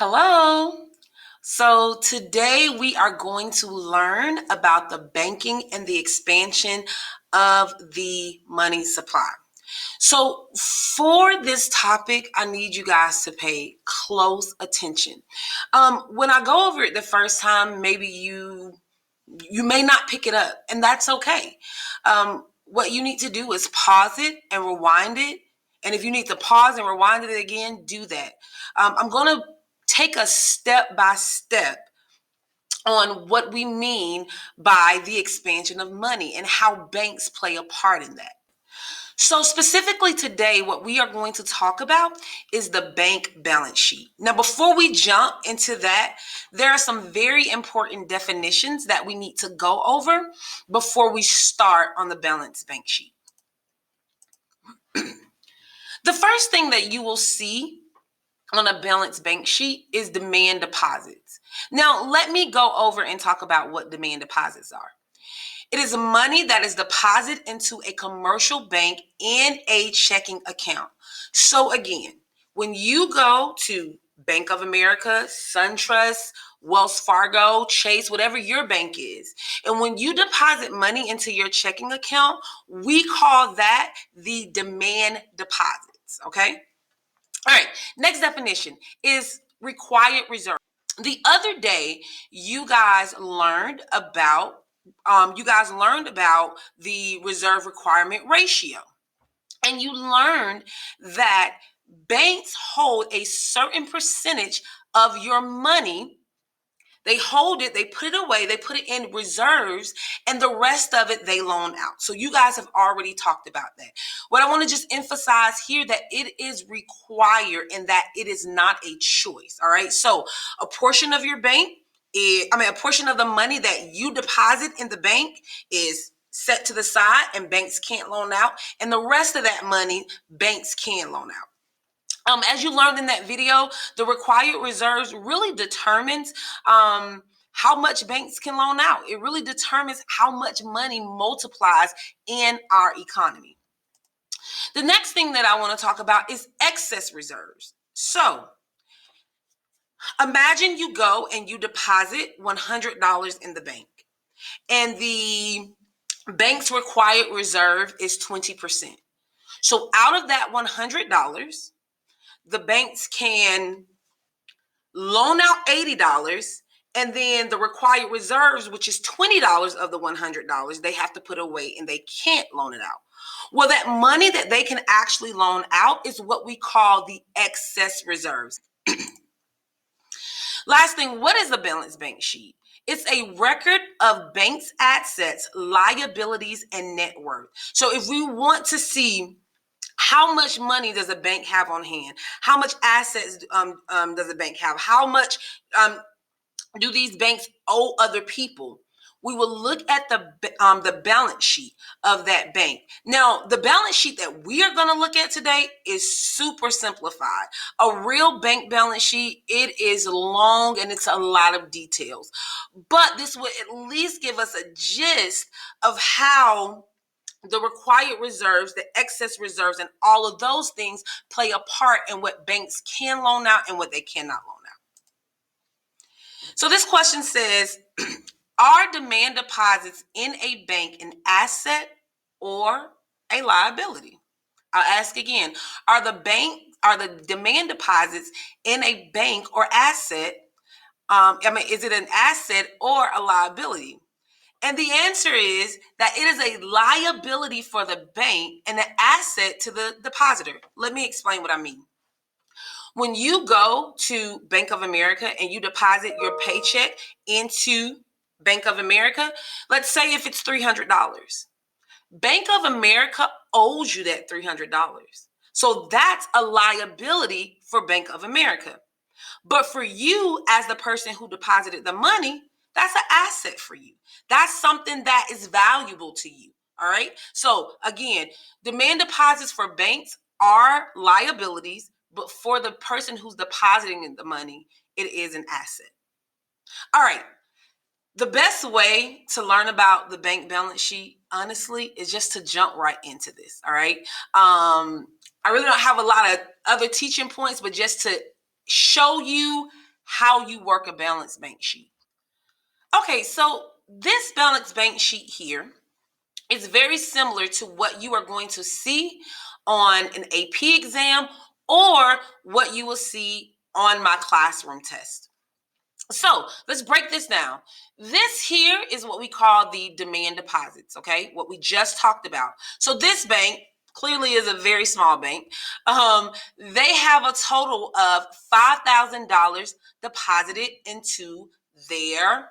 Hello. So today we are going to learn about the banking and the expansion of the money supply. So for this topic, I need you guys to pay close attention. When I go over it the first time, maybe you may not pick it up, and that's okay. What you need to do is pause it and rewind it. And if you need to pause and rewind it again, do that. I'm going to take a step by step on what we mean by the expansion of money and how banks play a part in that. So specifically today, what we are going to talk about is the bank balance sheet. Now, before we jump into that, there are some very important definitions that we need to go over before we start on the balance bank sheet. The first thing that you will see on a balance bank sheet is demand deposits. Now, let me go over and talk about what demand deposits are. It is money that is deposited into a commercial bank in a checking account. So again, when you go to Bank of America, SunTrust, Wells Fargo, Chase, whatever your bank is, and when you deposit money into your checking account, we call that the demand deposits, okay? All right, next definition is required reserve. The other day, you guys learned about the reserve requirement ratio. And you learned that banks hold a certain percentage of your money. They hold it, they put it away, they put it in reserves, and the rest of it they loan out. So you guys have already talked about that. What I want to just emphasize here that it is required and that it is not a choice. All right. So a portion of your bank a portion of the money that you deposit in the bank is set to the side and banks can't loan out. And the rest of that money, banks can loan out. As you learned in that video, the required reserves really determines how much banks can loan out. It really determines how much money multiplies in our economy. The next thing that I want to talk about is excess reserves. So imagine you go and you deposit $100 in the bank, and the bank's required reserve is 20%. So out of that $100, the banks can loan out $80, and then the required reserves, which is $20 of the $100, they have to put away and they can't loan it out. Well, that money that they can actually loan out is what we call the excess reserves. Last thing, what is a balance bank sheet? It's a record of banks' assets, liabilities, and net worth. So if we want to see how much money does a bank have on hand, how much assets does a bank have, how much do these banks owe other people, we will look at the balance sheet of that bank. Now, the balance sheet that we are going to look at today is super simplified. A real bank balance sheet, it is long and it's a lot of details. But this will at least give us a gist of how the required reserves, the excess reserves, and all of those things play a part in what banks can loan out and what they cannot loan out. So this question says, are demand deposits in a bank an asset or a liability? I'll ask again, are the demand deposits in a bank or asset, is it an asset or a liability? And the answer is that it is a liability for the bank and an asset to the depositor. Let me explain what I mean. When you go to Bank of America and you deposit your paycheck into Bank of America, let's say if it's $300, Bank of America owes you that $300. So that's a liability for Bank of America. But for you, as the person who deposited the money, that's an asset for you. That's something that is valuable to you. All right. So again, demand deposits for banks are liabilities, but for the person who's depositing the money, it is an asset. All right. The best way to learn about the bank balance sheet, honestly, is just to jump right into this. All right. I really don't have a lot of other teaching points, but just to show you how you work a balanced bank sheet. Okay, so this balanced bank sheet here is very similar to what you are going to see on an AP exam or what you will see on my classroom test. So let's break this down. This here is what we call the demand deposits, okay? What we just talked about. So this bank clearly is a very small bank. They have a total of $5,000 deposited into their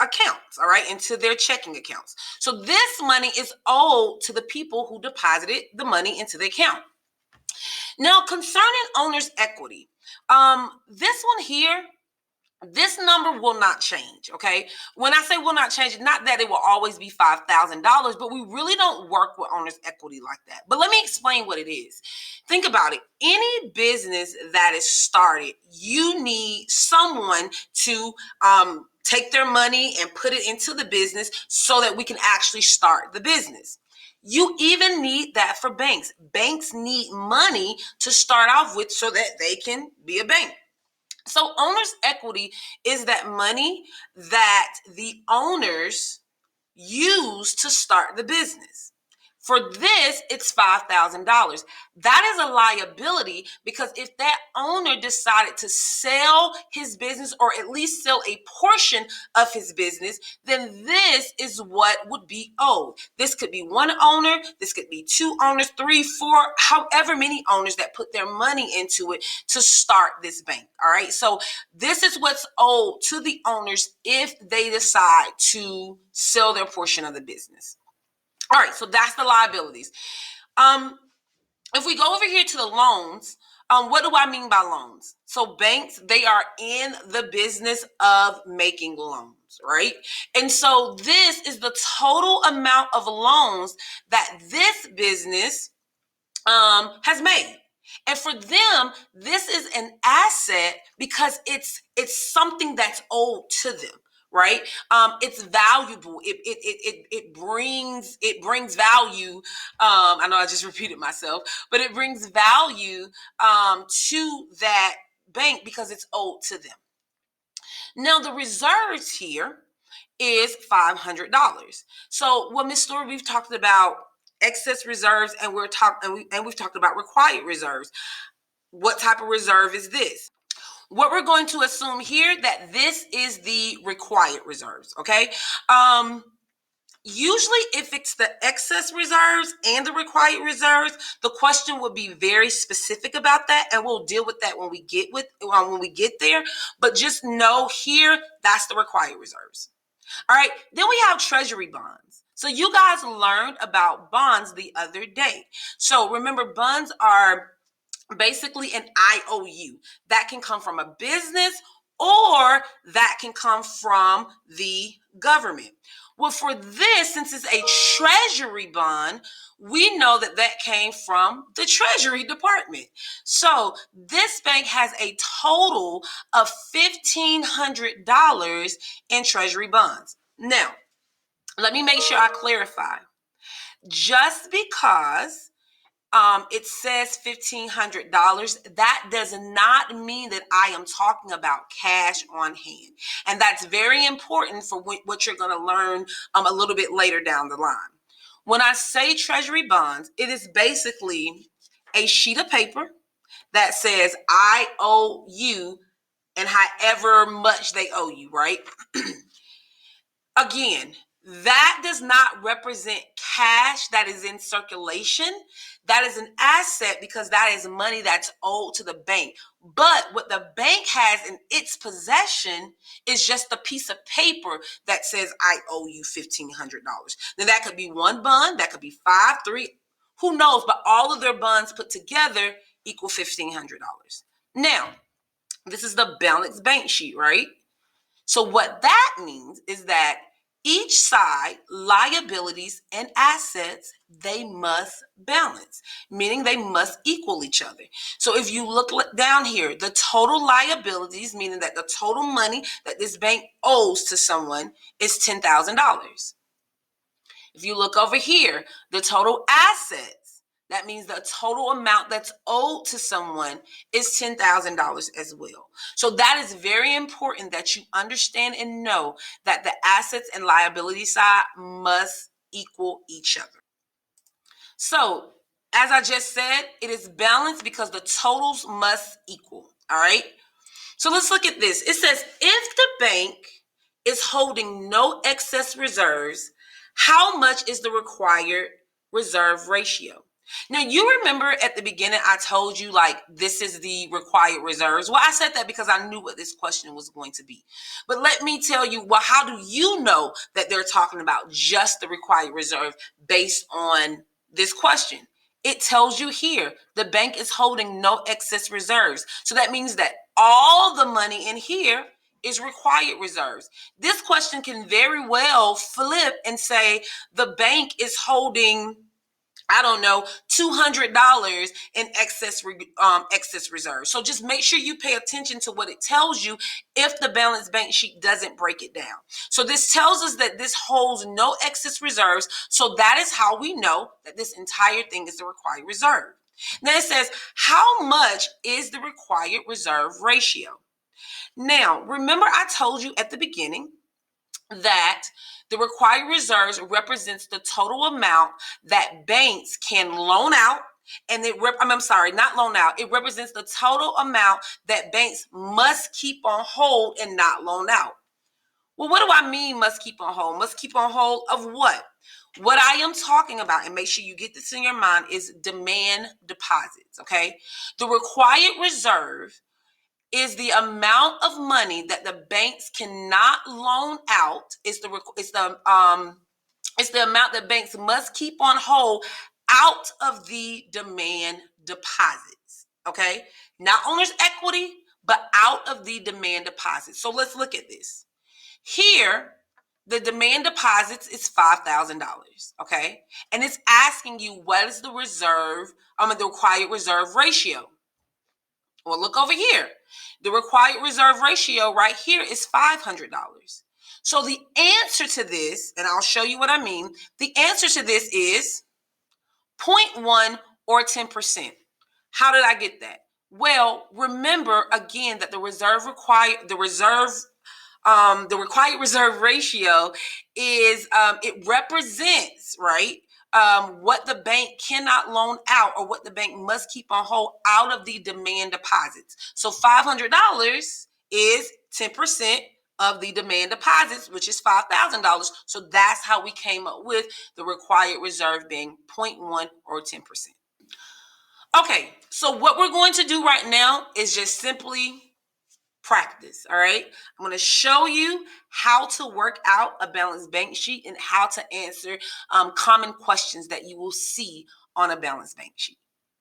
accounts, all right, into their checking accounts. So this money is owed to the people who deposited the money into the account. Now, concerning owner's equity, this one here, this number will not change, okay? When I say will not change, not that it will always be $5,000, but we really don't work with owner's equity like that. But let me explain what it is. Think about it. Any business that is started, you need someone to take their money and put it into the business so that we can actually start the business. You even need that for banks. Banks need money to start off with so that they can be a bank. So owner's equity is that money that the owners use to start the business. For this, it's $5,000. That is a liability because if that owner decided to sell his business or at least sell a portion of his business, then this is what would be owed. This could be one owner, this could be two owners, three, four, however many owners that put their money into it to start this bank. All right. So this is what's owed to the owners if they decide to sell their portion of the business. All right, so that's the liabilities. If we go over here to the loans, what do I mean by loans? So banks, they are in the business of making loans, right? And so this is the total amount of loans that this business has made. And for them, this is an asset because it's something that's owed to them, right? It's valuable. It brings value. I know I just repeated myself, but it brings value to that bank because it's owed to them. Now the reserves here is $500. So, well, Ms. Story, we've talked about excess reserves and we've talked about required reserves. What type of reserve is this? What we're going to assume here that this is the required reserves, okay? Usually if it's the excess reserves and the required reserves, the question will be very specific about that, and we'll deal with that when we get there. But just know here, that's the required reserves. All right, then we have treasury bonds. So you guys learned about bonds the other day. So remember, bonds are basically an IOU that can come from a business or that can come from the government. Well, for this, since it's a treasury bond, we know that that came from the Treasury Department. So this bank has a total of $1,500 in treasury bonds. Now, let me make sure I clarify. Just because it says $1,500, that does not mean that I am talking about cash on hand. And that's very important for what you're going to learn a little bit later down the line. When I say treasury bonds, it is basically a sheet of paper that says I owe you and however much they owe you, right? Again, that does not represent cash that is in circulation. That is an asset because that is money that's owed to the bank. But what the bank has in its possession is just a piece of paper that says, I owe you $1,500. Now that could be one bond, that could be five, three, who knows? But all of their bonds put together equal $1,500. Now, this is the balanced bank sheet, right? So what that means is that each side, liabilities and assets, they must balance, meaning they must equal each other. So if you look down here, the total liabilities, meaning that the total money that this bank owes to someone is $10,000. If you look over here, the total assets, that means the total amount that's owed to someone is $10,000 as well. So that is very important that you understand and know that the assets and liability side must equal each other. So, as I just said, it is balanced because the totals must equal. All right. So let's look at this. It says if the bank is holding no excess reserves, how much is the required reserve ratio? Now, you remember at the beginning, I told you like this is the required reserves. Well, I said that because I knew what this question was going to be. But let me tell you, well, how do you know that they're talking about just the required reserve based on this question? It tells you here the bank is holding no excess reserves. So that means that all the money in here is required reserves. This question can very well flip and say the bank is holding, I don't know, $200 in excess reserves. So just make sure you pay attention to what it tells you if the balance bank sheet doesn't break it down. So this tells us that this holds no excess reserves. So that is how we know that this entire thing is the required reserve. Then it says, how much is the required reserve ratio? Now, remember I told you at the beginning that the required reserves represents the total amount that banks can loan out, and I'm sorry, not loan out. It represents the total amount that banks must keep on hold and not loan out. Well, what do I mean must keep on hold? Must keep on hold of what? What I am talking about, and make sure you get this in your mind, is demand deposits, okay? The required reserve is the amount of money that the banks cannot loan out. It's the amount that banks must keep on hold out of the demand deposits. Okay, not owner's equity, but out of the demand deposits. So let's look at this. Here, the demand deposits is $5,000. Okay, and it's asking you what is the the required reserve ratio. Well, look over here. The required reserve ratio right here is $500. So the answer to this, and I'll show you what I mean, the answer to this is 0.1 or 10%. How did I get that? Well, remember again that the required reserve ratio is it represents, right, what the bank cannot loan out or what the bank must keep on hold out of the demand deposits. So $500 is 10% of the demand deposits, which is $5,000. So that's how we came up with the required reserve being 0.1 or 10%. Okay, so what we're going to do right now is just simply practice. All right, I'm going to show you how to work out a balanced bank sheet and how to answer common questions that you will see on a balanced bank sheet.